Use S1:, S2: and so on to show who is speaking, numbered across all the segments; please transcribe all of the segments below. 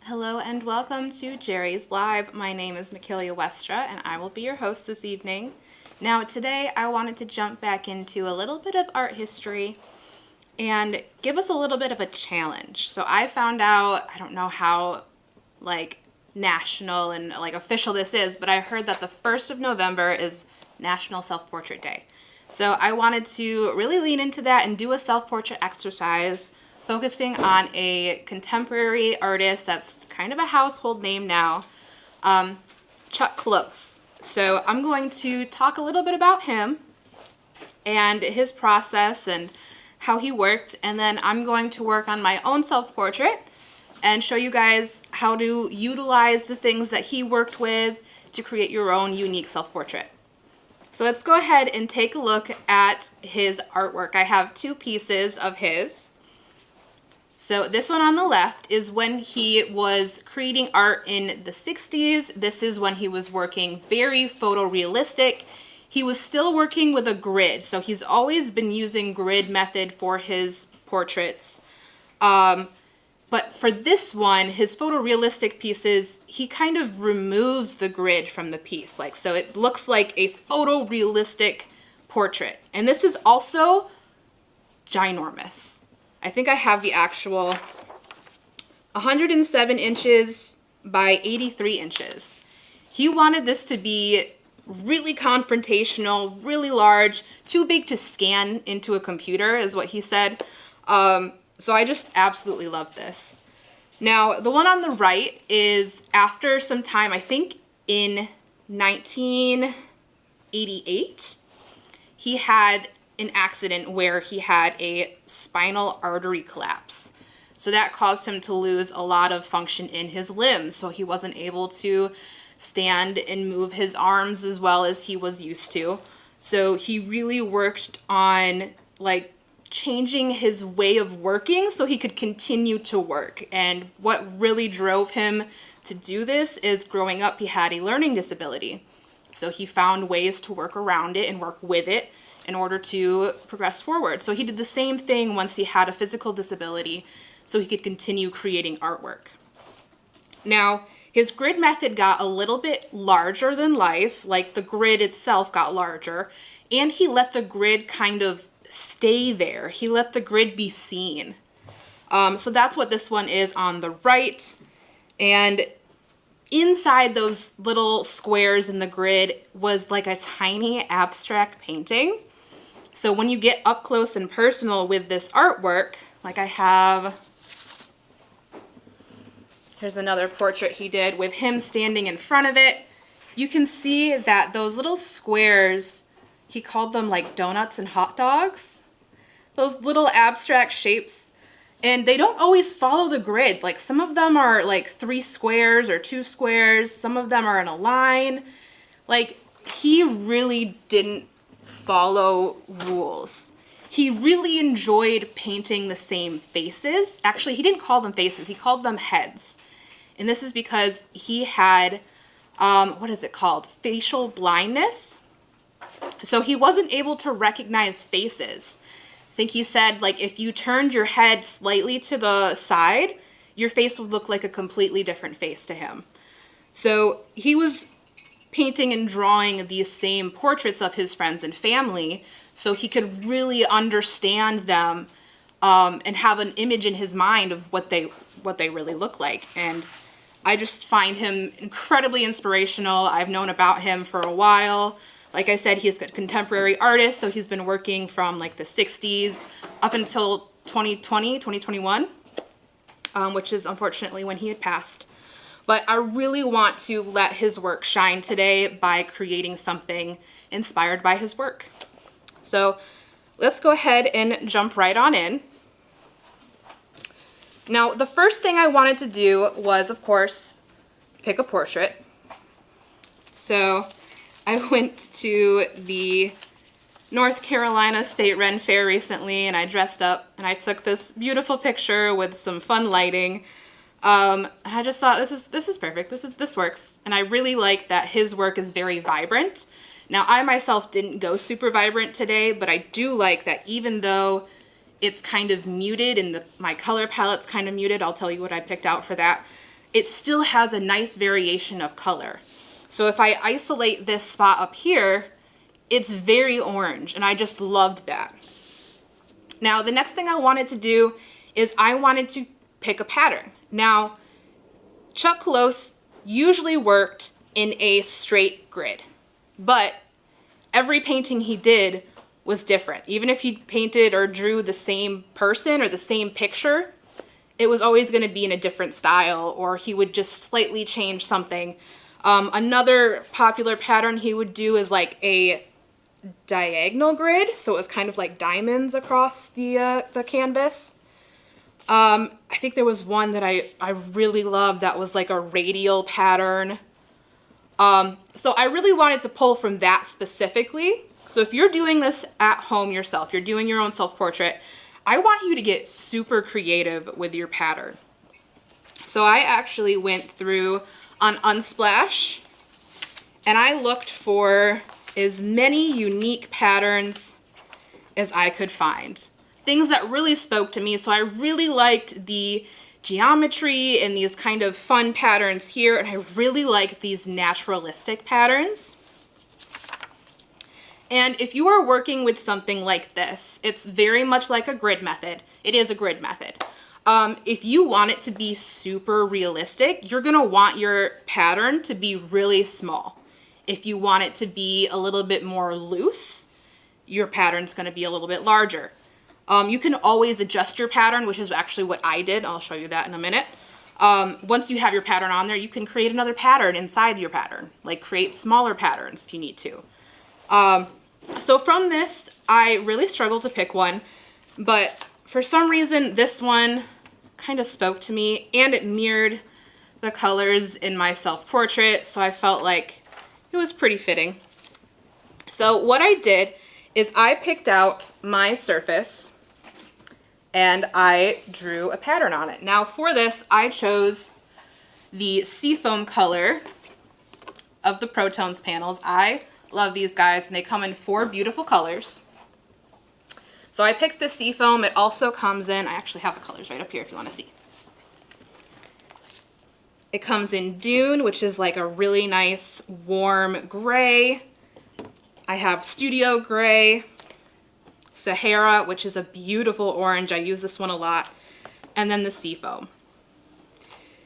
S1: Hello and welcome to Jerry's Live. My name is Michaela Westra and I will be your host this evening. Now today I wanted to jump back into a little bit of art history and give us a little bit of a challenge. So I found out, I don't know how national and official this is, but I heard that the 1st of November is National Self-Portrait Day. So I wanted to really lean into that and do a self-portrait exercise focusing on a contemporary artist that's kind of a household name now, Chuck Close. So I'm going to talk a little bit about him and his process and how he worked, and then I'm going to work on my own self-portrait and show you guys how to utilize the things that he worked with to create your own unique self-portrait. So let's go ahead and take a look at his artwork. I have two pieces of his. So this one on the left is when he was creating art in the 60s. This is when he was working very photorealistic. He was still working with a grid, so he's always been using grid method for his portraits. But for this one, his photorealistic pieces, he kind of removes the grid from the piece. So it looks like a photorealistic portrait. And this is also ginormous. I think I have the actual 107 inches by 83 inches. He wanted this to be really confrontational, really large, too big to scan into a computer is what he said. So I just absolutely love this. Now, the one on the right is after some time, I think in 1988, he had an accident where he had a spinal artery collapse. So that caused him to lose a lot of function in his limbs. So he wasn't able to stand and move his arms as well as he was used to. So he really worked on changing his way of working so he could continue to work. And what really drove him to do this is growing up, he had a learning disability. So he found ways to work around it and work with it in order to progress forward. So he did the same thing once he had a physical disability so he could continue creating artwork. Now, his grid method got a little bit larger than life, the grid itself got larger, and he let the grid kind of stay there. He let the grid be seen. So that's what this one is on the right. And inside those little squares in the grid was a tiny abstract painting. So when you get up close and personal with this artwork, here's another portrait he did with him standing in front of it. You can see that those little squares, he called them donuts and hot dogs. Those little abstract shapes. And they don't always follow the grid. Some of them are 3 squares or 2 squares. Some of them are in a line. He really didn't follow rules. He really enjoyed painting the same faces. Actually, he didn't call them faces. He called them heads. And this is because he had, what is it called? Facial blindness. So he wasn't able to recognize faces. I think he said, if you turned your head slightly to the side, your face would look like a completely different face to him. So he was painting and drawing these same portraits of his friends and family so he could really understand them and have an image in his mind of what they really look like. And I just find him incredibly inspirational. I've known about him for a while. Like I said, he's a contemporary artist, so he's been working from the 60s up until 2021, which is unfortunately when he had passed. But I really want to let his work shine today by creating something inspired by his work. So let's go ahead and jump right on in. Now, the first thing I wanted to do was, of course, pick a portrait. So I went to the North Carolina State Ren Fair recently and I dressed up and I took this beautiful picture with some fun lighting. I just thought this is perfect. This works. And I really like that his work is very vibrant. Now, I myself didn't go super vibrant today, but I do like that even though it's kind of muted and my color palette's kind of muted, I'll tell you what I picked out for that. it still has a nice variation of color. So if I isolate this spot up here, it's very orange, and I just loved that. Now, the next thing I wanted to do is I wanted to pick a pattern. Now, Chuck Close usually worked in a straight grid, but every painting he did was different. Even if he painted or drew the same person or the same picture, it was always going to be in a different style, or he would just slightly change something. Another popular pattern he would do is like a diagonal grid, so it was kind of like diamonds across the canvas. I think there was one that I really loved that was like a radial pattern. So I really wanted to pull from that specifically. So if you're doing this at home yourself, you're doing your own self-portrait, I want you to get super creative with your pattern. So I actually went through on Unsplash and I looked for as many unique patterns as I could find. Things that really spoke to me. So I really liked the geometry and these kind of fun patterns here, and I really liked these naturalistic patterns. And if you are working with something like this, it's very much like a grid method. It is a grid method. If you want it to be super realistic, you're gonna want your pattern to be really small. If you want it to be a little bit more loose, your pattern's gonna be a little bit larger. You can always adjust your pattern, which is actually what I did. I'll show you that in a minute. Once you have your pattern on there, you can create another pattern inside your pattern, like create smaller patterns if you need to. So from this, I really struggled to pick one, but for some reason, this one kind of spoke to me, and it mirrored the colors in my self-portrait, so I felt like it was pretty fitting. So what I did is I picked out my surface and I drew a pattern on it. Now for this, I chose the seafoam color of the Protones panels. I love these guys, and they come in 4 beautiful colors. So I picked the seafoam. It also comes in, I actually have the colors right up here if you want to see. It comes in Dune, which is like a really nice warm gray. I have Studio Gray, Sahara, which is a beautiful orange. I use this one a lot. And then the seafoam.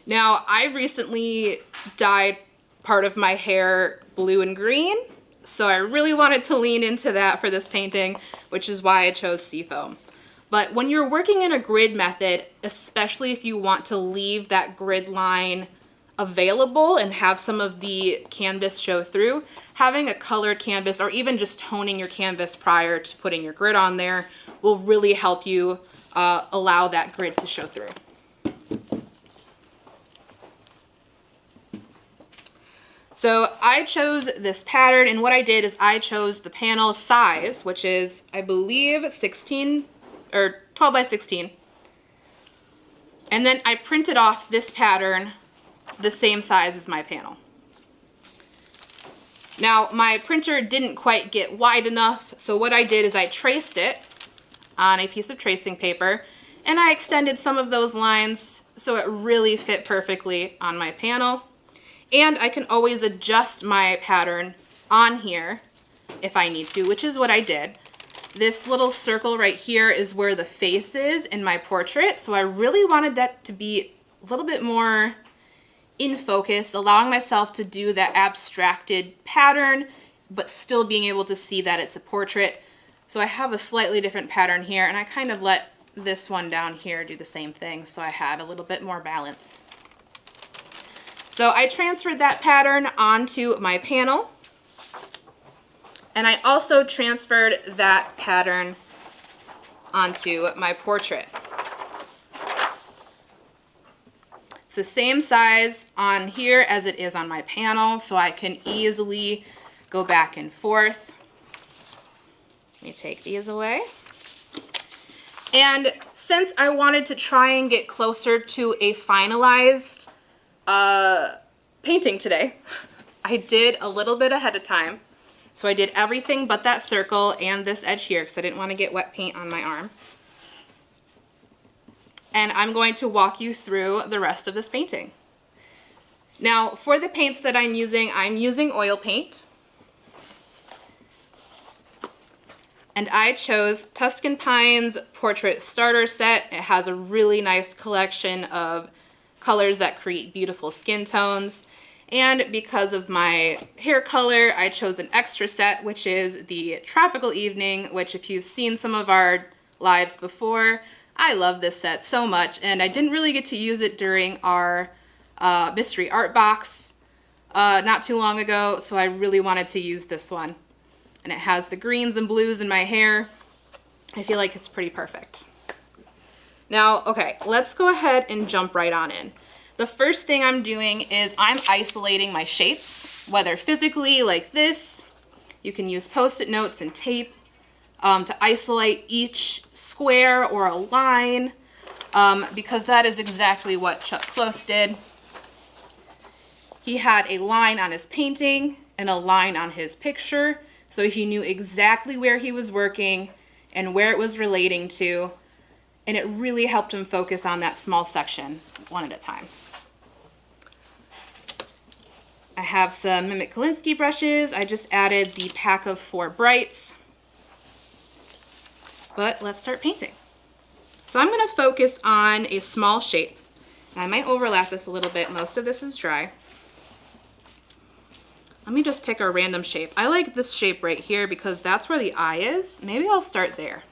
S1: Now, I recently dyed part of my hair blue and green, so I really wanted to lean into that for this painting, which is why I chose seafoam. But when you're working in a grid method, especially if you want to leave that grid line available and have some of the canvas show through, having a colored canvas or even just toning your canvas prior to putting your grid on there will really help you allow that grid to show through. So I chose this pattern, and what I did is I chose the panel size, which is, I believe, 16 or 12 by 16. And then I printed off this pattern the same size as my panel. Now, my printer didn't quite get wide enough, so what I did is I traced it on a piece of tracing paper, and I extended some of those lines so it really fit perfectly on my panel. And I can always adjust my pattern on here if I need to, which is what I did. This little circle right here is where the face is in my portrait, so I really wanted that to be a little bit more in focus, allowing myself to do that abstracted pattern, but still being able to see that it's a portrait. So I have a slightly different pattern here, and I kind of let this one down here do the same thing, so I had a little bit more balance. So I transferred that pattern onto my panel, and I also transferred that pattern onto my portrait. It's the same size on here as it is on my panel, so I can easily go back and forth. Let me take these away. And since I wanted to try and get closer to a finalized painting today, I did a little bit ahead of time. So I did everything but that circle and this edge here because I didn't want to get wet paint on my arm. And I'm going to walk you through the rest of this painting. Now, for the paints that I'm using oil paint. And I chose Tuscan Pines Portrait Starter Set. It has a really nice collection of colors that create beautiful skin tones. And because of my hair color, I chose an extra set, which is the Tropical Evening, which if you've seen some of our lives before, I love this set so much. And I didn't really get to use it during our mystery art box not too long ago, so I really wanted to use this one. And it has the greens and blues in my hair. I feel like it's pretty perfect. Now, okay, let's go ahead and jump right on in. The first thing I'm doing is I'm isolating my shapes, whether physically like this. You can use Post-it notes and tape to isolate each square or a line, because that is exactly what Chuck Close did. He had a line on his painting and a line on his picture, so he knew exactly where he was working and where it was relating to, and it really helped him focus on that small section one at a time. I have some Mimic Kolinsky brushes. I just added the pack of 4 brights. But let's start painting. So I'm going to focus on a small shape. I might overlap this a little bit. Most of this is dry. Let me just pick a random shape. I like this shape right here because that's where the eye is. Maybe I'll start there.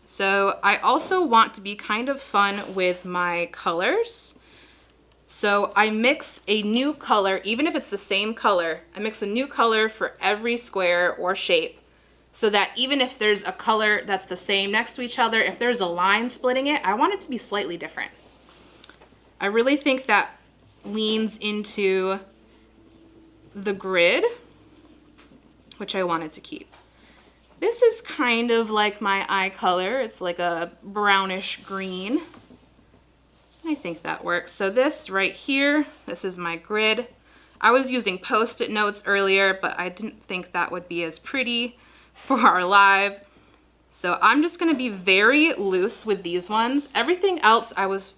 S1: So I also want to be kind of fun with my colors. So I mix a new color, even if it's the same color, I mix a new color for every square or shape, so that even if there's a color that's the same next to each other, if there's a line splitting it, I want it to be slightly different. I really think that leans into the grid, which I wanted to keep. This is kind of like my eye color. It's like a brownish green. I think that works. So this right here, this is my grid. I was using Post-it notes earlier, but I didn't think that would be as pretty for our live. So I'm just gonna be very loose with these ones. Everything else, I was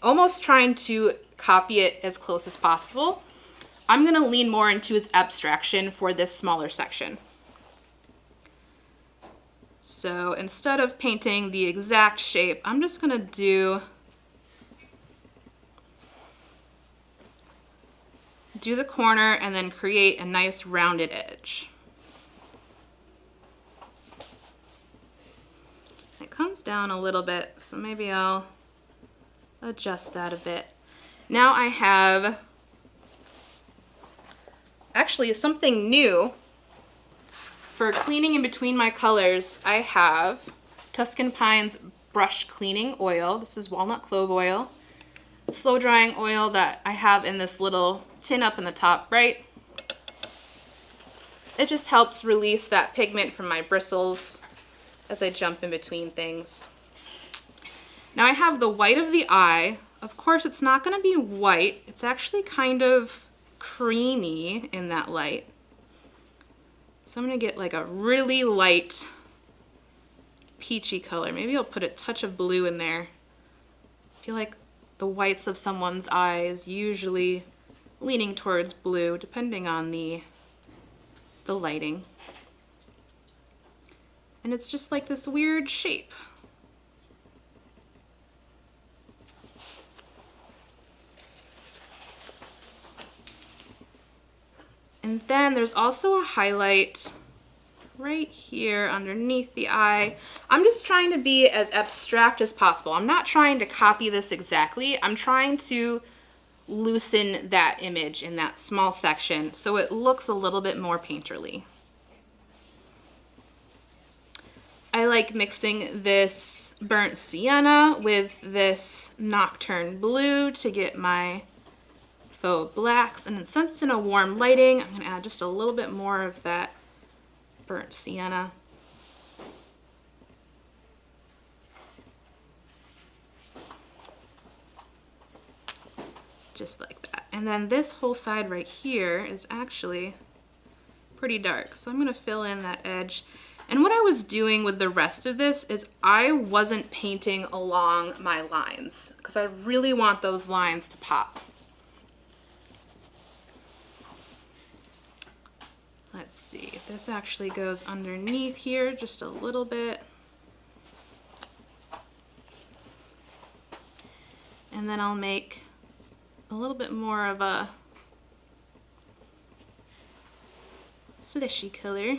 S1: almost trying to copy it as close as possible. I'm gonna lean more into its abstraction for this smaller section. So instead of painting the exact shape, I'm just gonna do the corner and then create a nice rounded edge. It comes down a little bit, so maybe I'll adjust that a bit. Now I have actually something new for cleaning in between my colors. I have Tuscan Pines brush cleaning oil. This is walnut clove oil. Slow drying oil that I have in this little tin up in the top right. It just helps release that pigment from my bristles as I jump in between things. Now I have the white of the eye. Of course, it's not going to be white. It's actually kind of creamy in that light. So I'm going to get like a really light peachy color. Maybe I'll put a touch of blue in there. I feel like the whites of someone's eyes usually leaning towards blue depending on the lighting. And it's just like this weird shape. And then there's also a highlight right here underneath the eye. I'm just trying to be as abstract as possible. I'm not trying to copy this exactly. I'm trying to loosen that image in that small section so it looks a little bit more painterly. I like mixing this burnt sienna with this nocturne blue to get my faux blacks, and since it's in a warm lighting, I'm going to add just a little bit more of that burnt sienna. Just like that. And then this whole side right here is actually pretty dark, so I'm going to fill in that edge. And what I was doing with the rest of this is I wasn't painting along my lines because I really want those lines to pop. Let's see, this actually goes underneath here just a little bit. And then I'll make a little bit more of a fleshy color.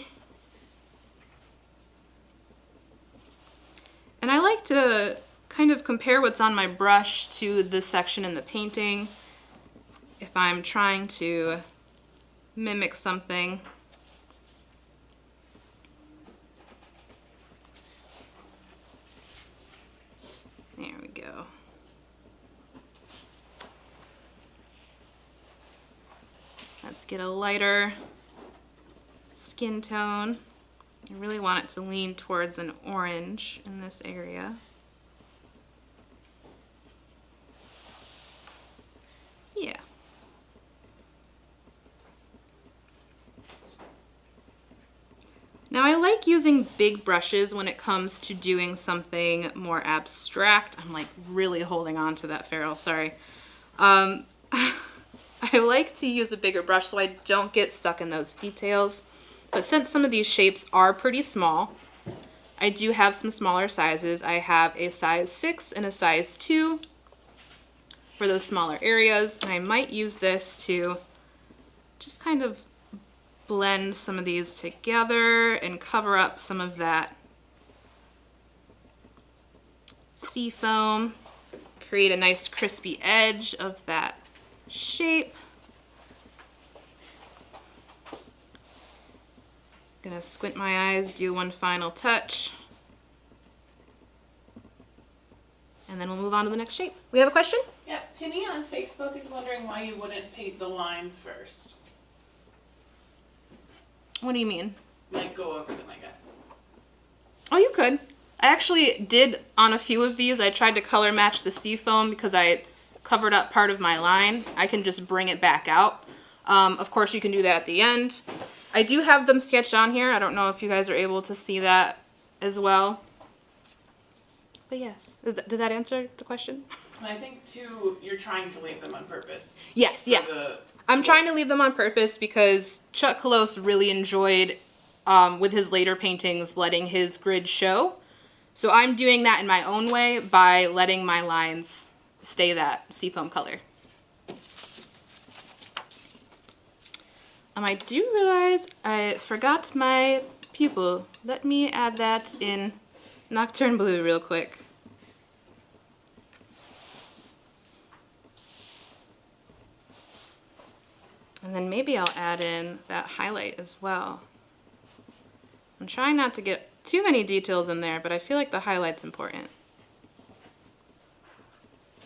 S1: And I like to kind of compare what's on my brush to this section in the painting if I'm trying to mimic something. There we go. Let's get a lighter skin tone. I really want it to lean towards an orange in this area. Yeah. Now I like using big brushes when it comes to doing something more abstract. I'm like really holding on to that ferrule, sorry. I like to use a bigger brush so I don't get stuck in those details. But since some of these shapes are pretty small, I do have some smaller sizes. I have a size 6 and a size 2 for those smaller areas, and I might use this to just kind of blend some of these together and cover up some of that sea foam, create a nice crispy edge of that shape. Gonna squint my eyes, do one final touch, and then we'll move on to the next shape. We have a question?
S2: Yeah, Penny on Facebook is wondering why you wouldn't paint the lines first.
S1: What do you mean?
S2: Like go over them, I guess.
S1: Oh, you could. I actually did on a few of these. I tried to color match the sea foam because I covered up part of my line. I can just bring it back out. Of course, you can do that at the end. I do have them sketched on here. I don't know if you guys are able to see that as well. But yes, does that answer the question?
S2: And I think too, you're trying to leave them on purpose.
S1: Yes, yeah. I'm trying to leave them on purpose because Chuck Close really enjoyed, with his later paintings, letting his grid show. So I'm doing that in my own way by letting my lines stay that seafoam color. I do realize I forgot my pupil. Let me add that in Nocturne Blue real quick. And then maybe I'll add in that highlight as well. I'm trying not to get too many details in there, but I feel like the highlight's important.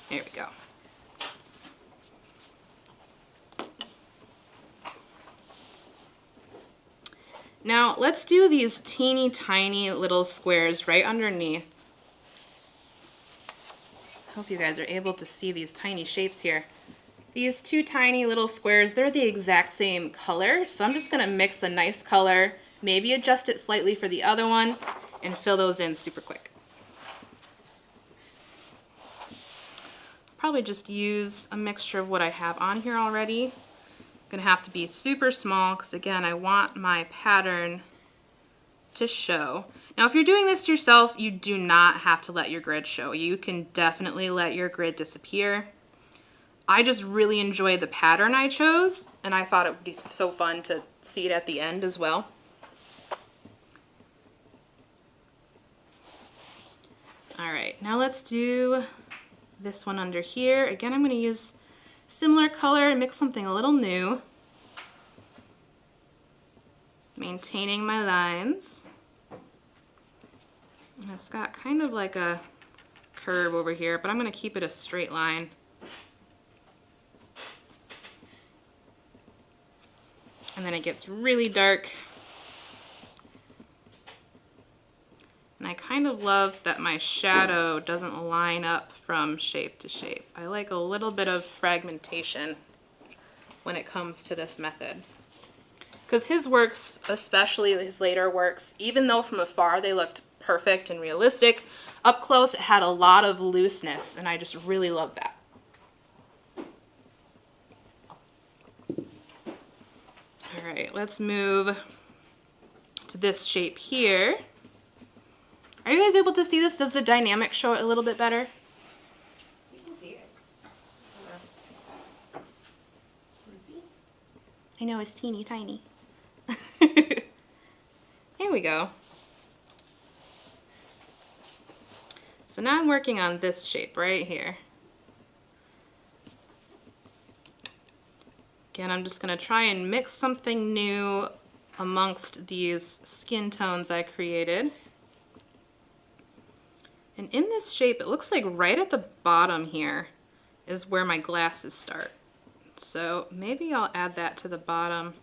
S1: There we go. Now let's do these teeny tiny little squares right underneath. Hope you guys are able to see these tiny shapes here. These two tiny little squares, they're the exact same color, so I'm just gonna mix a nice color, maybe adjust it slightly for the other one, and fill those in super quick. Probably just use a mixture of what I have on here already. Gonna have to be super small because again I want my pattern to show. Now if you're doing this yourself, you do not have to let your grid show. You can definitely let your grid disappear. I just really enjoy the pattern I chose, and I thought it would be so fun to see it at the end as well. Alright, now let's do this one under here. Again, I'm going to use similar color and mix something a little new. Maintaining my lines. And it's got kind of like a curve over here, but I'm going to keep it a straight line. And then it gets really dark. And I kind of love that my shadow doesn't line up from shape to shape. I like a little bit of fragmentation when it comes to this method. Because his works, especially his later works, even though from afar they looked perfect and realistic, up close it had a lot of looseness, and I just really love that. All right, let's move to this shape here. Are you guys able to see this? Does the dynamic show it a little bit better?
S3: You can see it.
S1: I know, it's teeny tiny. Here we go. So now I'm working on this shape right here. Again, I'm just going to try and mix something new amongst these skin tones I created. And in this shape, it looks like right at the bottom here is where my glasses start. So maybe I'll add that to the bottom,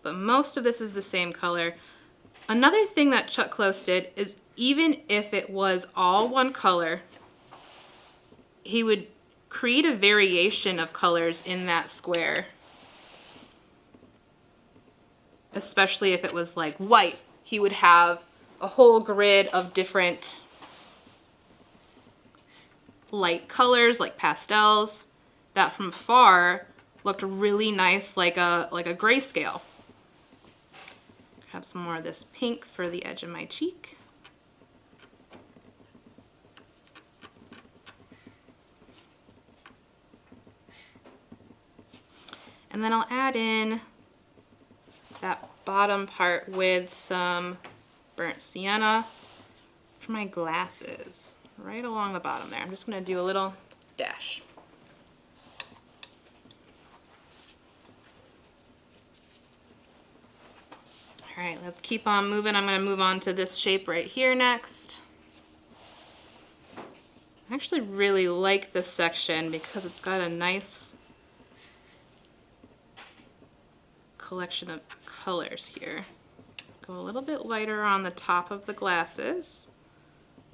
S1: but most of this is the same color. Another thing that Chuck Close did is even if it was all one color, he would create a variation of colors in that square. Especially if it was like white, he would have a whole grid of different light colors, like pastels, that from far looked really nice, like a grayscale. Have some more of this pink for the edge of my cheek. And then I'll add in that bottom part with some burnt sienna for my glasses, right along the bottom there. I'm just going to do a little dash. All right, let's keep on moving. I'm going to move on to this shape right here next. I actually really like this section because it's got a nice collection of colors here. Go a little bit lighter on the top of the glasses.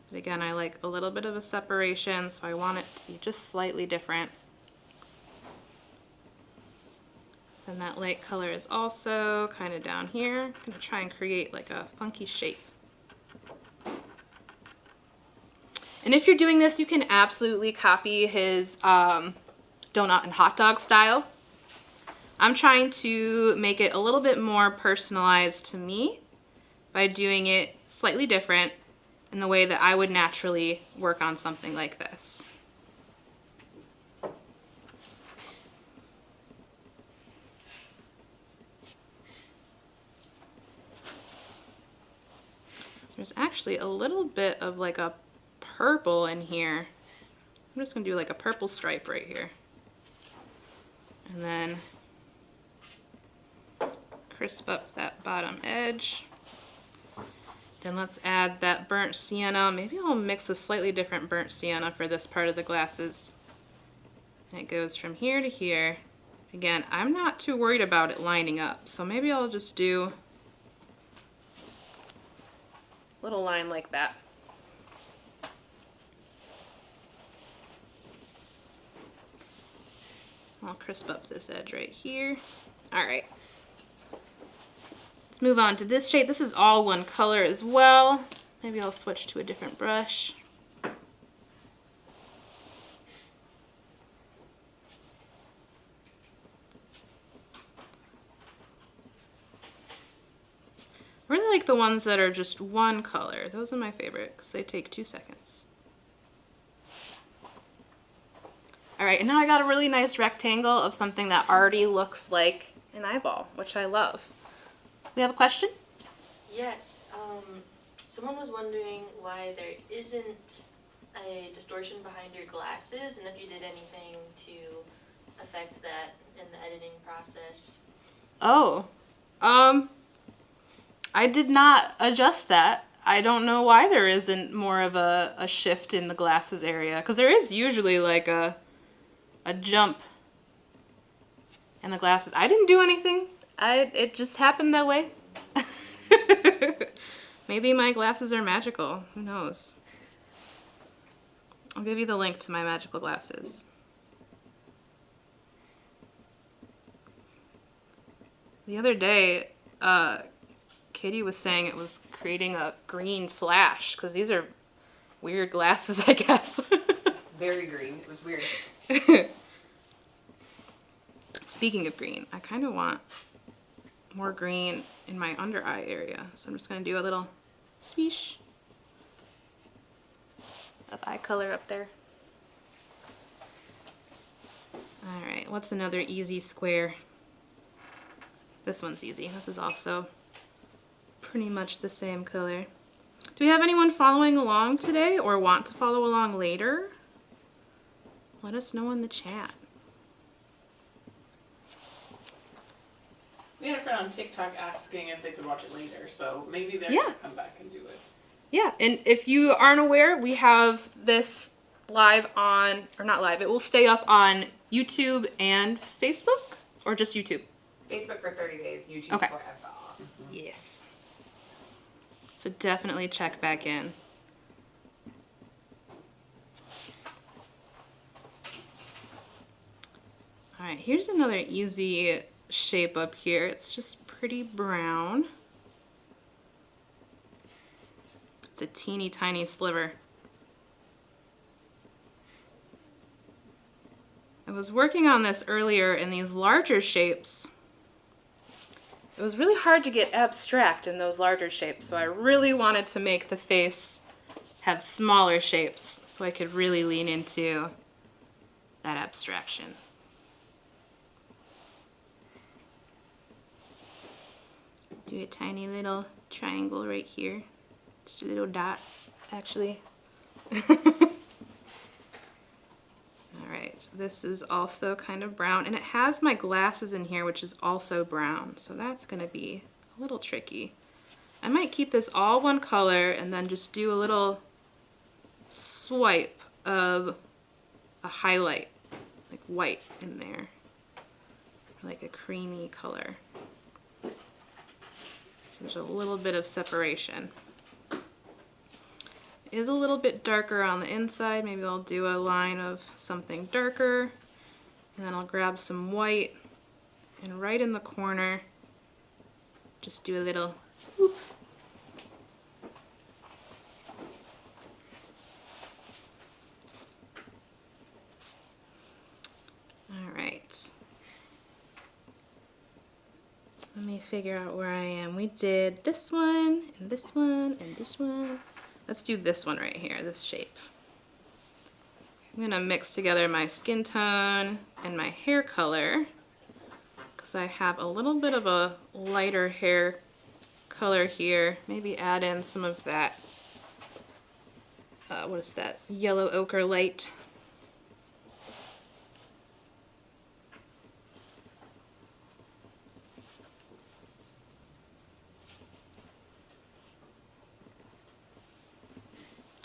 S1: But again, I like a little bit of a separation, so I want it to be just slightly different. And that light color is also kind of down here. I'm going to try and create like a funky shape. And if you're doing this, you can absolutely copy his donut and hot dog style. I'm trying to make it a little bit more personalized to me by doing it slightly different in the way that I would naturally work on something like this. There's actually a little bit of like a purple in here. I'm just going to do like a purple stripe right here. And then crisp up that bottom edge. Then let's add that burnt sienna. Maybe I'll mix a slightly different burnt sienna for this part of the glasses. And it goes from here to here. Again, I'm not too worried about it lining up, so maybe I'll just do a little line like that. I'll crisp up this edge right here. All right. Let's move on to this shape. This is all one color as well. Maybe I'll switch to a different brush. I really like the ones that are just one color. Those are my favorite because they take 2 seconds. All right, and now I got a really nice rectangle of something that already looks like an eyeball, which I love. We have a question?
S3: Yes. Someone was wondering why there isn't a distortion behind your glasses, and if you did anything to affect that in the editing process.
S1: Oh, I did not adjust that. I don't know why there isn't more of a shift in the glasses area, because there is usually like a jump in the glasses. I didn't do anything. It just happened that way. Maybe my glasses are magical. Who knows? I'll give you the link to my magical glasses. The other day, Katie was saying it was creating a green flash because these are weird glasses, I guess.
S4: Very green. It was weird.
S1: Speaking of green, I kind of want more green in my under eye area. So I'm just going to do a little swish of eye color up there. Alright, what's another easy square? This one's easy. This is also pretty much the same color. Do we have anyone following along today or want to follow along later? Let us know in the chat.
S2: We had a friend on TikTok asking if they could watch it later, so maybe they're
S1: Yeah.
S2: gonna come back and do it.
S1: Yeah, and if you aren't aware, we have this live on, or not live, it will stay up on YouTube and Facebook, or just YouTube?
S4: Facebook for 30 days, YouTube
S1: Okay.
S4: forever.
S1: Yes. So definitely check back in. Alright, here's another easy shape up here. It's just pretty brown. It's a teeny tiny sliver. I was working on this earlier in these larger shapes. It was really hard to get abstract in those larger shapes, so I really wanted to make the face have smaller shapes so I could really lean into that abstraction. Do a tiny little triangle right here. Just a little dot, actually. Alright, so this is also kind of brown, and it has my glasses in here, which is also brown, so that's going to be a little tricky. I might keep this all one color and then just do a little swipe of a highlight, like white in there, like a creamy color. So there's a little bit of separation. It is a little bit darker on the inside. Maybe I'll do a line of something darker, and then I'll grab some white, and right in the corner, just do a little whoop. All right. Let me figure out where I am. We did this one, and this one, and this one. Let's do this one right here, this shape. I'm gonna mix together my skin tone and my hair color because I have a little bit of a lighter hair color here. Maybe add in some of that, what is that, yellow ochre light.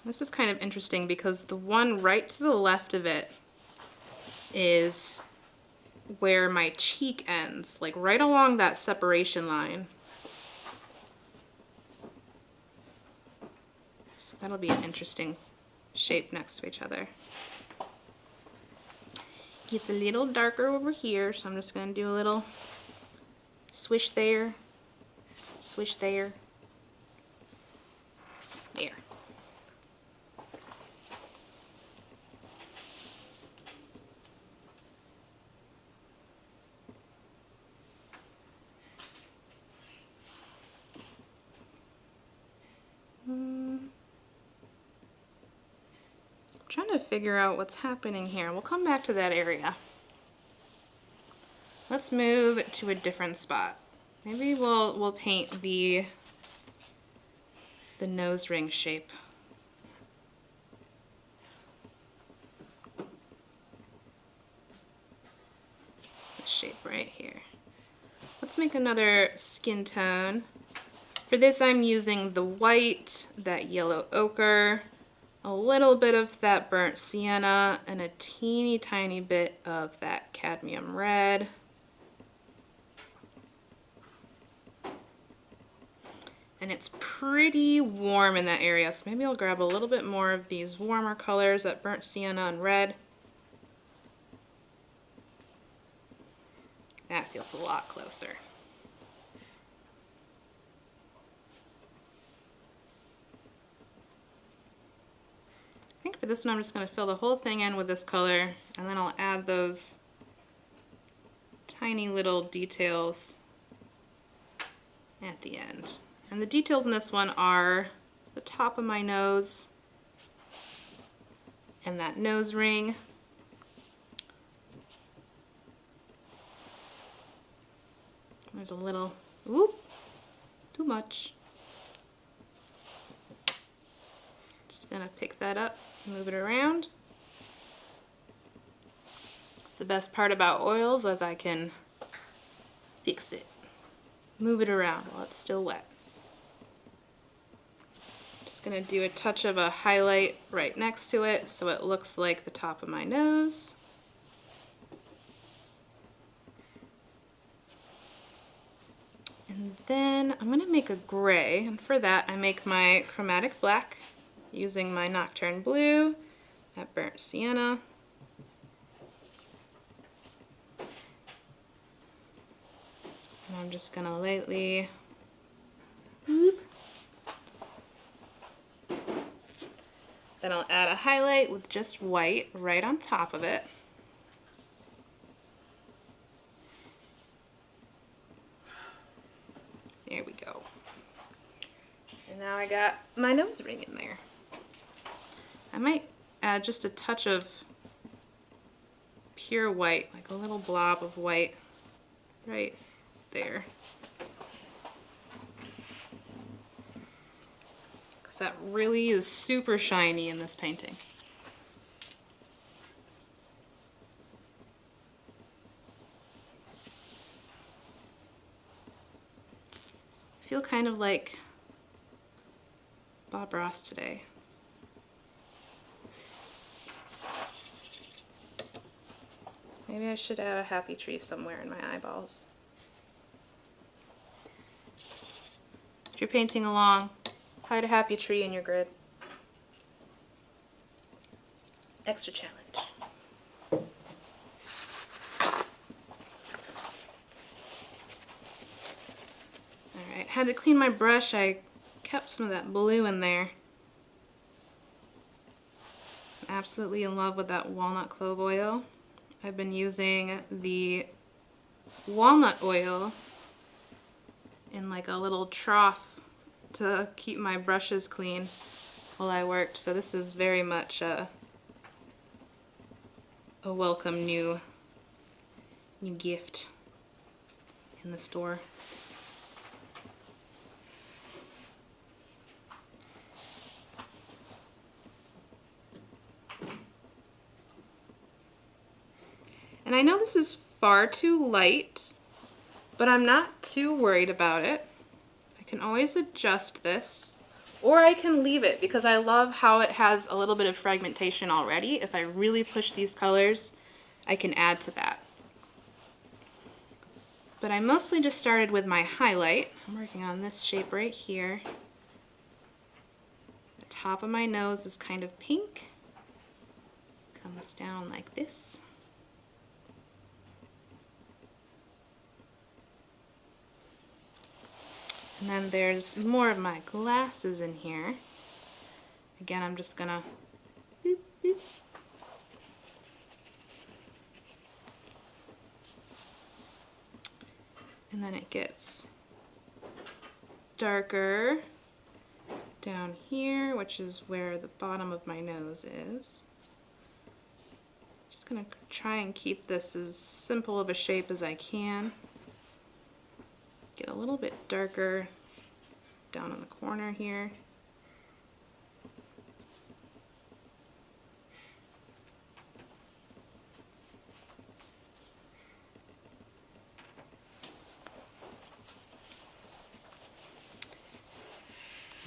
S1: This is kind of interesting because the one right to the left of it is where my cheek ends, like right along that separation line. So that'll be an interesting shape next to each other. It's a little darker over here, so I'm just going to do a little swish there, swish there, there. Trying to figure out what's happening here. We'll come back to that area. Let's move to a different spot. Maybe we'll paint the nose ring shape. This shape right here. Let's make another skin tone. For this I'm using the white, that yellow ochre, a little bit of that burnt sienna, and a teeny tiny bit of that cadmium red. And it's pretty warm in that area, so maybe I'll grab a little bit more of these warmer colors, that burnt sienna and red. That feels a lot closer. For this one, I'm just going to fill the whole thing in with this color, and then I'll add those tiny little details at the end. And the details in this one are the top of my nose and that nose ring. There's a little, whoop, too much. Just gonna pick that up, move it around. It's the best part about oils, as I can fix it. Move it around while it's still wet. Just gonna do a touch of a highlight right next to it so it looks like the top of my nose. And then I'm gonna make a gray, and for that I make my chromatic black using my Nocturne Blue, that burnt sienna. And I'm just gonna lightly, whoop. Then I'll add a highlight with just white right on top of it. There we go. And now I got my nose ring in there. I might add just a touch of pure white, like a little blob of white right there. Because that really is super shiny in this painting. I feel kind of like Bob Ross today. Maybe I should add a happy tree somewhere in my eyeballs. If you're painting along, hide a happy tree in your grid. Extra challenge. Alright, had to clean my brush. I kept some of that blue in there. I'm absolutely in love with that walnut clove oil. I've been using the walnut oil in like a little trough to keep my brushes clean while I worked. So this is very much a welcome new gift in the store. And I know this is far too light, but I'm not too worried about it. I can always adjust this, or I can leave it because I love how it has a little bit of fragmentation already. If I really push these colors, I can add to that. But I mostly just started with my highlight. I'm working on this shape right here. The top of my nose is kind of pink. Comes down like this. And then there's more of my glasses in here. Again, I'm just gonna boop, boop. And then it gets darker down here, which is where the bottom of my nose is. Just gonna try and keep this as simple of a shape as I can. Get a little bit darker down in the corner here.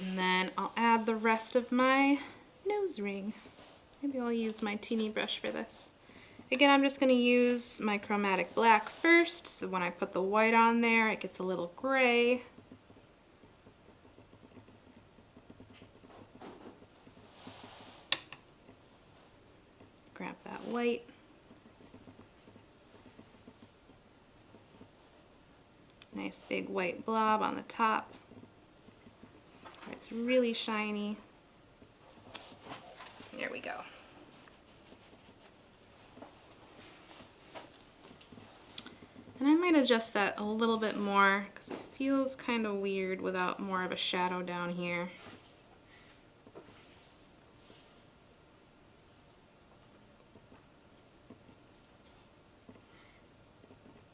S1: And then I'll add the rest of my nose ring. Maybe I'll use my teeny brush for this. Again, I'm just going to use my chromatic black first, so when I put the white on there, it gets a little gray. Grab that white. Nice big white blob on the top. It's really shiny. There we go. And I might adjust that a little bit more because it feels kind of weird without more of a shadow down here.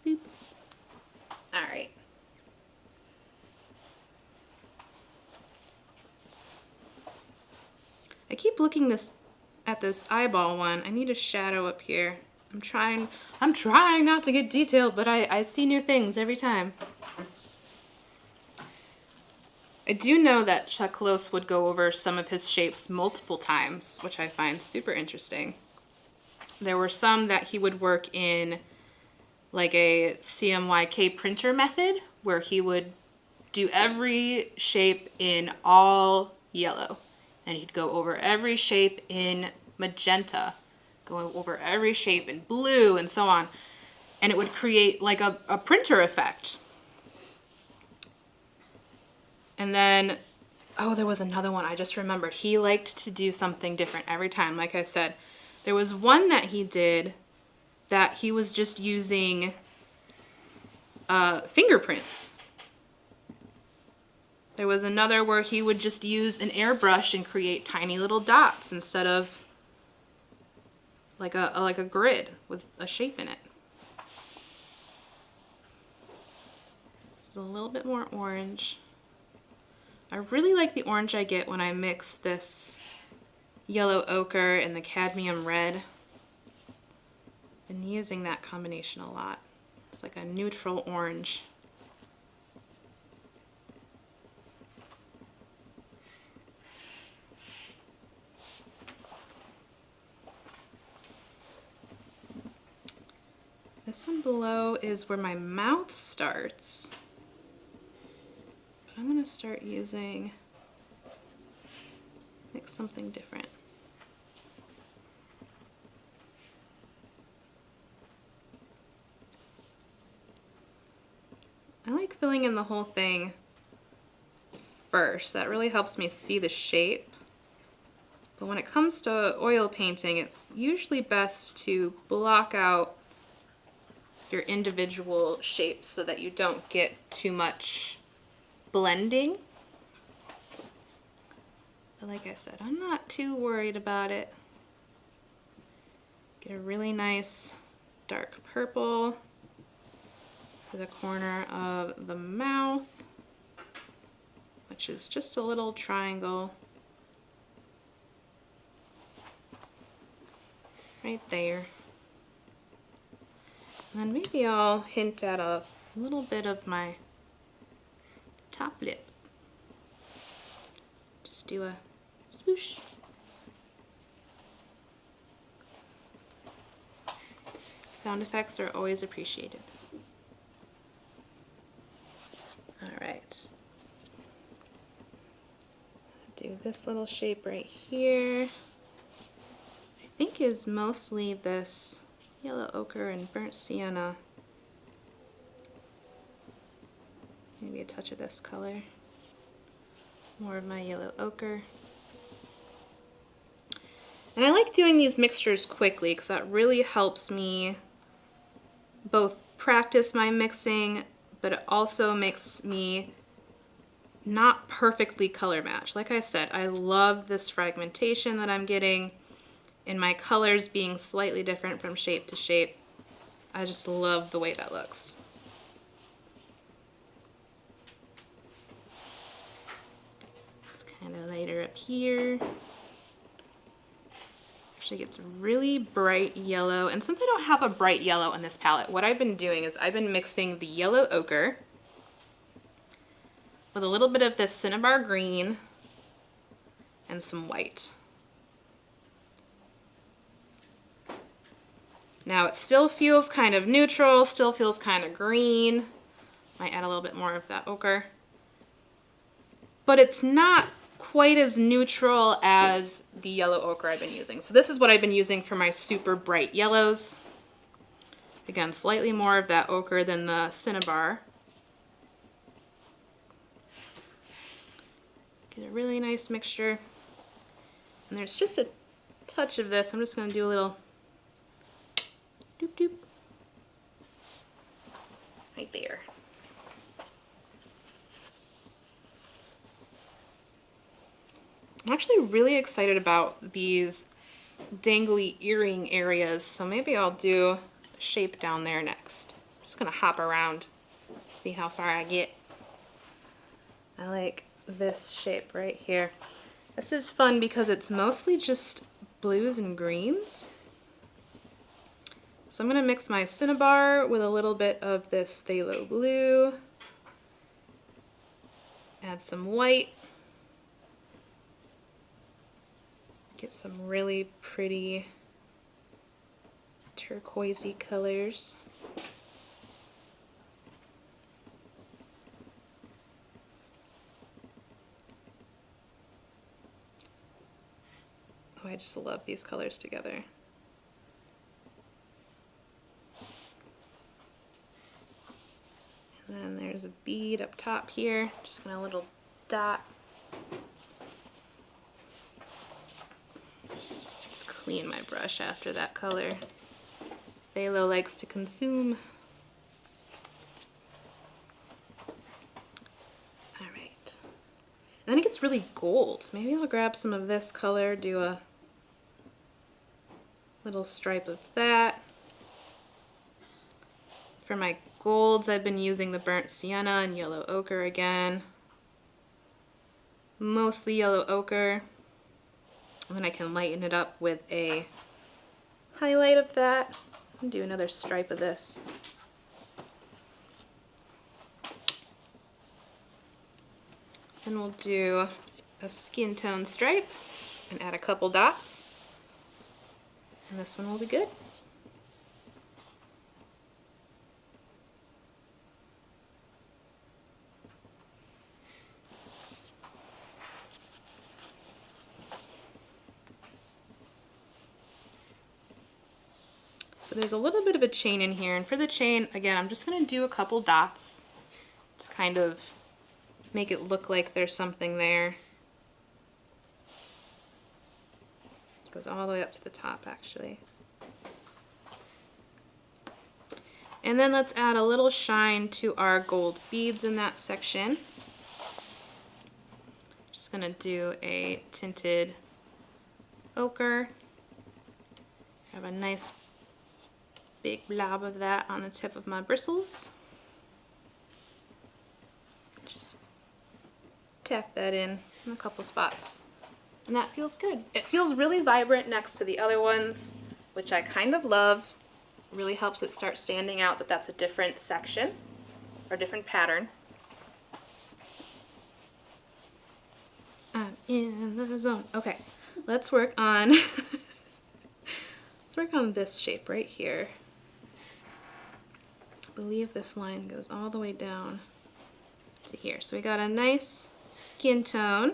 S1: Boop. All right. I keep looking at this eyeball one. I need a shadow up here. I'm trying not to get detailed, but I see new things every time. I do know that Chuck Close would go over some of his shapes multiple times, which I find super interesting. There were some that he would work in like a CMYK printer method, where he would do every shape in all yellow. And he'd go over every shape in magenta, go over every shape in blue, and so on. And it would create like a printer effect. And then, oh, there was another one I just remembered. He liked to do something different every time. Like I said, there was one that he did that he was just using fingerprints. There was another where he would just use an airbrush and create tiny little dots instead of like a grid with a shape in it. This is a little bit more orange. I really like the orange I get when I mix this yellow ochre and the cadmium red. Been using that combination a lot. It's like a neutral orange. This one below is where my mouth starts. But I'm going to start using, like, something different. I like filling in the whole thing first. That really helps me see the shape. But when it comes to oil painting, it's usually best to block out your individual shapes so that you don't get too much blending. But like I said, I'm not too worried about it. Get a really nice dark purple for the corner of the mouth, which is just a little triangle right there. And then maybe I'll hint at a little bit of my top lip. Just do a swoosh. Sound effects are always appreciated. Alright. Do this little shape right here. I think is mostly this yellow ochre and burnt sienna. Maybe a touch of this color. More of my yellow ochre. And I like doing these mixtures quickly because that really helps me both practice my mixing, but it also makes me not perfectly color match. Like I said, I love this fragmentation that I'm getting and my colors being slightly different from shape to shape. I just love the way that looks. It's kind of lighter up here. Actually gets really bright yellow, and since I don't have a bright yellow in this palette, what I've been doing is I've been mixing the yellow ochre with a little bit of this cinnabar green and some white. Now it still feels kind of neutral, still feels kind of green. Might add a little bit more of that ochre. But it's not quite as neutral as the yellow ochre I've been using. So this is what I've been using for my super bright yellows. Again, slightly more of that ochre than the cinnabar. Get a really nice mixture. And there's just a touch of this. I'm just going to do a little doop doop right there. I'm actually really excited about these dangly earring areas, so maybe I'll do a shape down there next. I'm just gonna hop around, see how far I get. I like this shape right here. This is fun because it's mostly just blues and greens. So I'm gonna mix my cinnabar with a little bit of this phthalo blue, add some white, get some really pretty turquoisey colors. Oh, I just love these colors together. And then there's a bead up top here, just gonna little dot. Let's clean my brush after that color. Phthalo likes to consume. Alright. And then it gets really gold. Maybe I'll grab some of this color, do a little stripe of that. For my golds, I've been using the burnt sienna and yellow ochre again. Mostly yellow ochre. And then I can lighten it up with a highlight of that. And do another stripe of this. Then we'll do a skin tone stripe and add a couple dots. And this one will be good. So there's a little bit of a chain in here, and for the chain, again, I'm just going to do a couple dots to kind of make it look like there's something there. It goes all the way up to the top, actually. And then let's add a little shine to our gold beads in that section. Just going to do a tinted ochre. Have a nice big blob of that on the tip of my bristles. Just tap that in a couple spots. And that feels good. It feels really vibrant next to the other ones, which I kind of love. It really helps it start standing out that that's a different section or different pattern. I'm in the zone. Okay, let's work on let's work on this shape right here. I believe this line goes all the way down to here. So we got a nice skin tone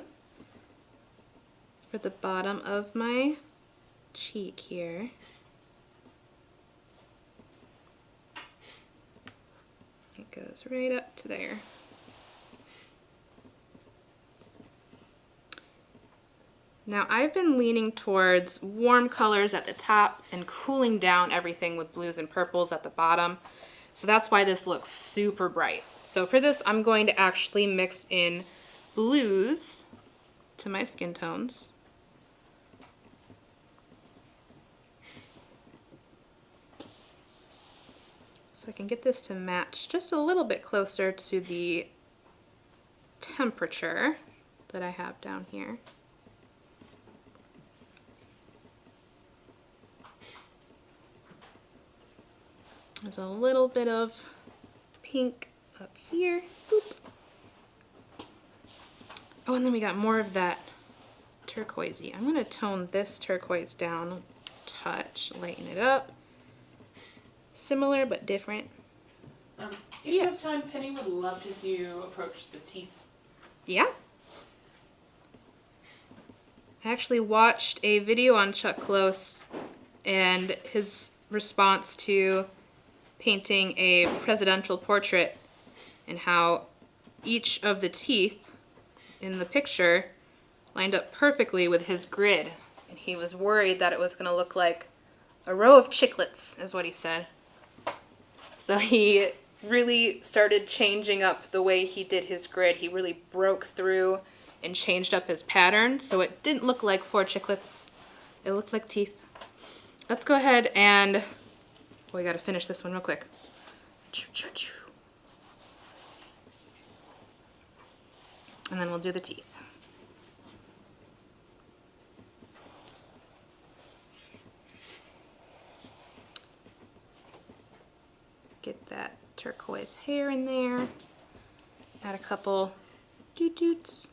S1: for the bottom of my cheek here. It goes right up to there. Now I've been leaning towards warm colors at the top and cooling down everything with blues and purples at the bottom. So that's why this looks super bright. So for this, I'm going to actually mix in blues to my skin tones. So I can get this to match just a little bit closer to the temperature that I have down here. There's a little bit of pink up here. Boop. Oh, and then we got more of that turquoisey. I'm going to tone this turquoise down a touch, lighten it up. Similar but different.
S2: If
S1: Yes.
S2: you have time, Penny would love to see you approach the teeth.
S1: Yeah. I actually watched a video on Chuck Close and his response to painting a presidential portrait and how each of the teeth in the picture lined up perfectly with his grid. And He was worried that it was going to look like a row of chiclets, is what he said. So he really started changing up the way he did his grid. He really broke through and changed up his pattern so it didn't look like 4 chiclets. It looked like teeth. Let's go ahead and, we gotta finish this one real quick. And then we'll do the teeth. Get that turquoise hair in there. Add a couple doot-doots.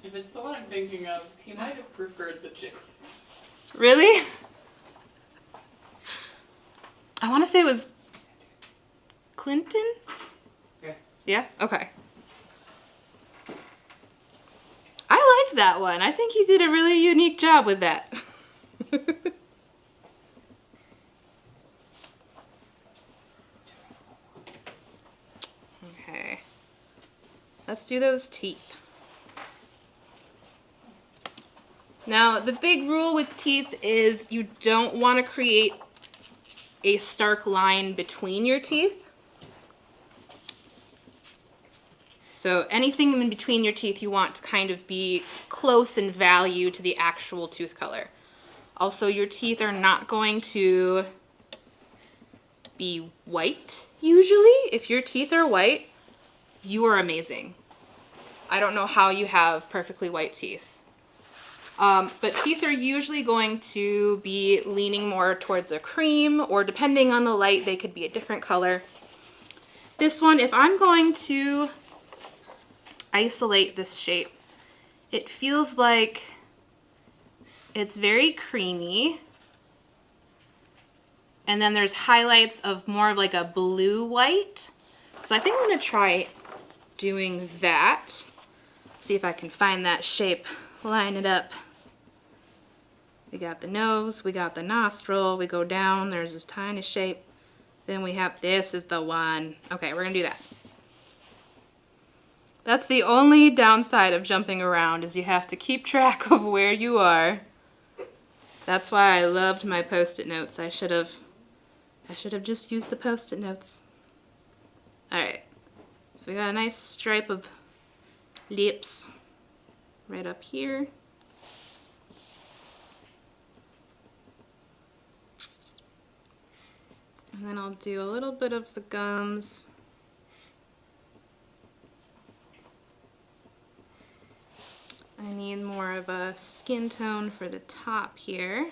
S2: If it's the one I'm thinking of, he might have preferred the chiclets.
S1: Really? I want to say it was Clinton?
S4: Yeah.
S1: Yeah? Okay. I liked that one. I think he did a really unique job with that. Okay. Let's do those teeth. Now, the big rule with teeth is you don't want to create a stark line between your teeth. So anything in between your teeth you want to kind of be close in value to the actual tooth color. Also, your teeth are not going to be white usually. If your teeth are white, you are amazing. I don't know how you have perfectly white teeth. But teeth are usually going to be leaning more towards a cream, or depending on the light, they could be a different color. This one, if I'm going to isolate this shape, it feels like it's very creamy. And then there's highlights of more of like a blue-white. So I think I'm gonna try doing that. See if I can find that shape, line it up. We got the nose, we got the nostril, we go down, there's this tiny shape. Then we have, this is the one. Okay, we're gonna do that. That's the only downside of jumping around, is you have to keep track of where you are. That's why I loved my Post-it notes. I should have just used the Post-it notes. Alright, so we got a nice stripe of lips right up here. And then I'll do a little bit of the gums. I need more of a skin tone for the top here.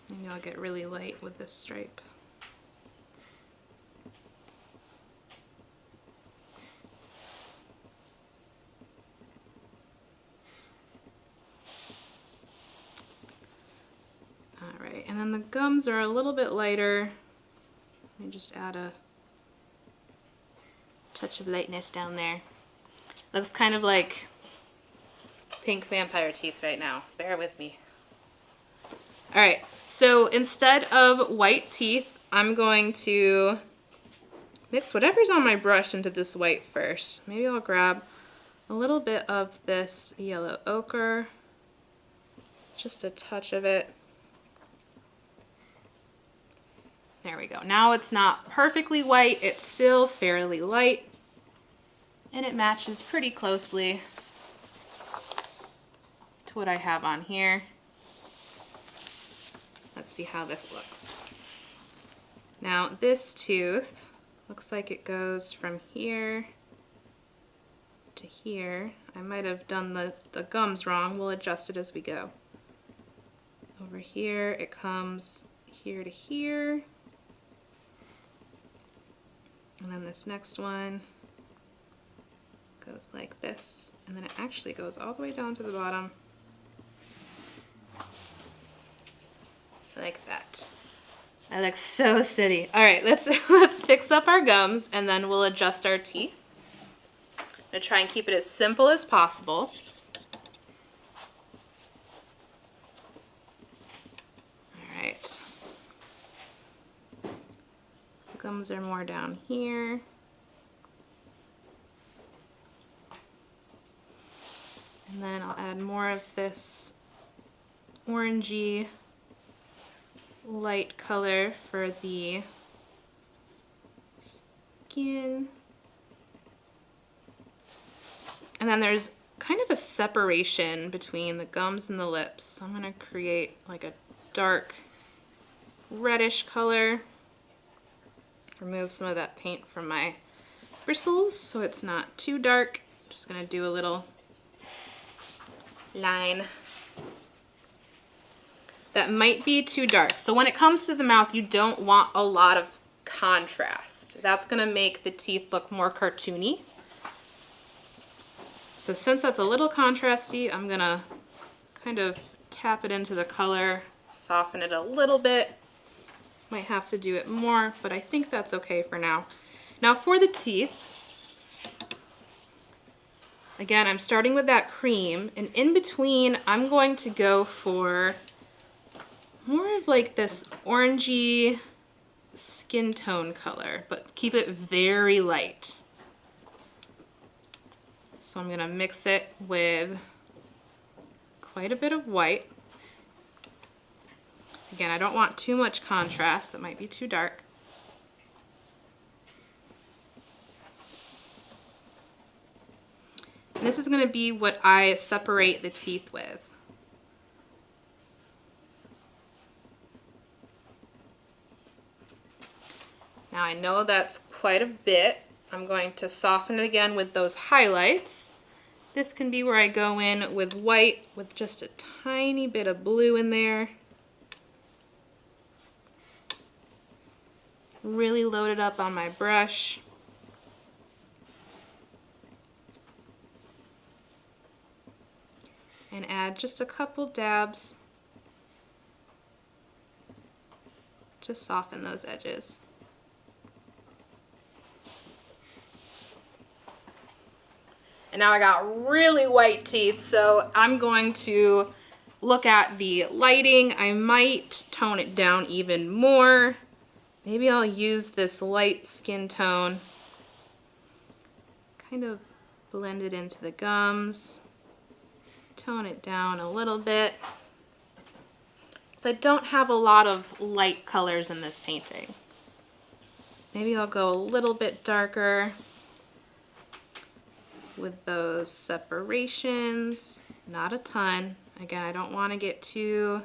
S1: Maybe I'll get really light with this stripe. Alright, and then the gums are a little bit lighter. Let me just add a touch of lightness down there. Looks kind of like pink vampire teeth right now. Bear with me. Alright, so instead of white teeth, I'm going to mix whatever's on my brush into this white first. Maybe I'll grab a little bit of this yellow ochre, just a touch of it. There we go. Now it's not perfectly white, it's still fairly light, and it matches pretty closely to what I have on here. Let's see how this looks. Now this tooth looks like it goes from here to here. I might have done the gums wrong. We'll adjust it as we go. Over here it comes here to here. And then this next one goes like this, and then it actually goes all the way down to the bottom. Like that. That looks so silly. Alright, let's fix up our gums, and then we'll adjust our teeth. I'm going to try and keep it as simple as possible. Alright. Gums are more down here. And then I'll add more of this orangey light color for the skin. And then there's kind of a separation between the gums and the lips. So I'm going to create like a dark reddish color. Remove some of that paint from my bristles so it's not too dark. Just going to do a little line. That might be too dark. So when it comes to the mouth, you don't want a lot of contrast. That's going to make the teeth look more cartoony. So since that's a little contrasty, I'm going to kind of tap it into the color, soften it a little bit. Might have to do it more, but I think that's okay for now. Now for the teeth, again, I'm starting with that cream, and in between, I'm going to go for more of like this orangey skin tone color, but keep it very light. So I'm gonna mix it with quite a bit of white. Again, I don't want too much contrast, that might be too dark. And this is gonna be what I separate the teeth with. Now I know that's quite a bit. I'm going to soften it again with those highlights. This can be where I go in with white with just a tiny bit of blue in there. Really load it up on my brush. And add just a couple dabs to soften those edges. And now I got really white teeth, so I'm going to look at the lighting. I might tone it down even more. Maybe I'll use this light skin tone, kind of blend it into the gums, tone it down a little bit. So I don't have a lot of light colors in this painting. Maybe I'll go a little bit darker with those separations, not a ton. Again, I don't want to get too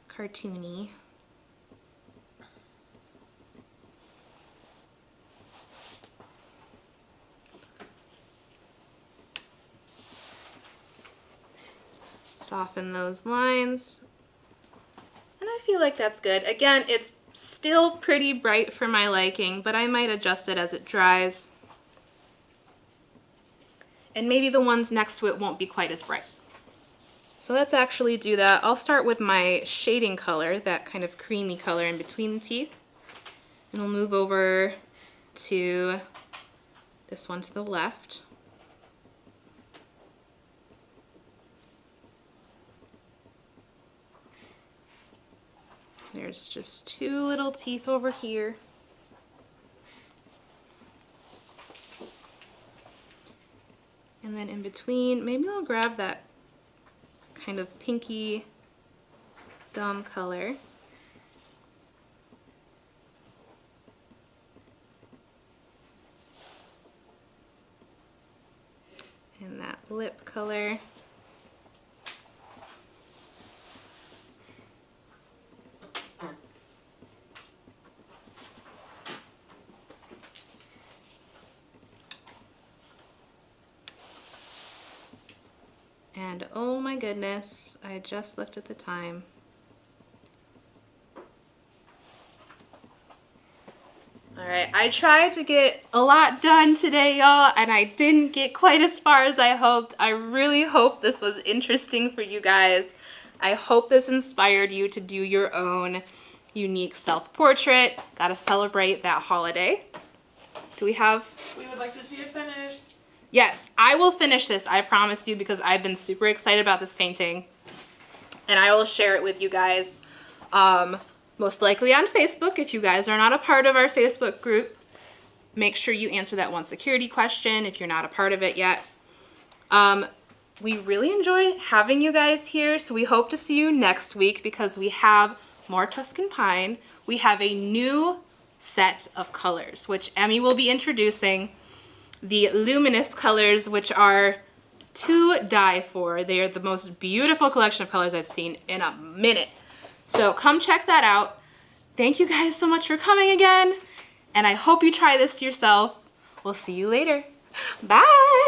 S1: cartoony. Soften those lines. And I feel like that's good. Again, it's still pretty bright for my liking, but I might adjust it as it dries. And maybe the ones next to it won't be quite as bright. So let's actually do that. I'll start with my shading color, that kind of creamy color in between the teeth. And we'll move over to this one to the left. There's just two little teeth over here. And then in between, maybe I'll grab that kind of pinky gum color. And that lip color. And oh my goodness, I just looked at the time. Alright, I tried to get a lot done today, y'all, and I didn't get quite as far as I hoped. I really hope this was interesting for you guys. I hope this inspired you to do your own unique self-portrait. Gotta celebrate that holiday. Do we have...
S2: We would like to see it finished.
S1: Yes, I will finish this, I promise you, because I've been super excited about this painting. And I will share it with you guys, most likely on Facebook. If you guys are not a part of our Facebook group, make sure you answer that one security question if you're not a part of it yet. we really enjoy having you guys here, so we hope to see you next week because we have more Tuscan Pine. We have a new set of colors, which Emmy will be introducing. The luminous colors, which are to die for. They are the most beautiful collection of colors I've seen in a minute. So come check that out. Thank you guys so much for coming again, and I hope you try this yourself. We'll see you later. Bye!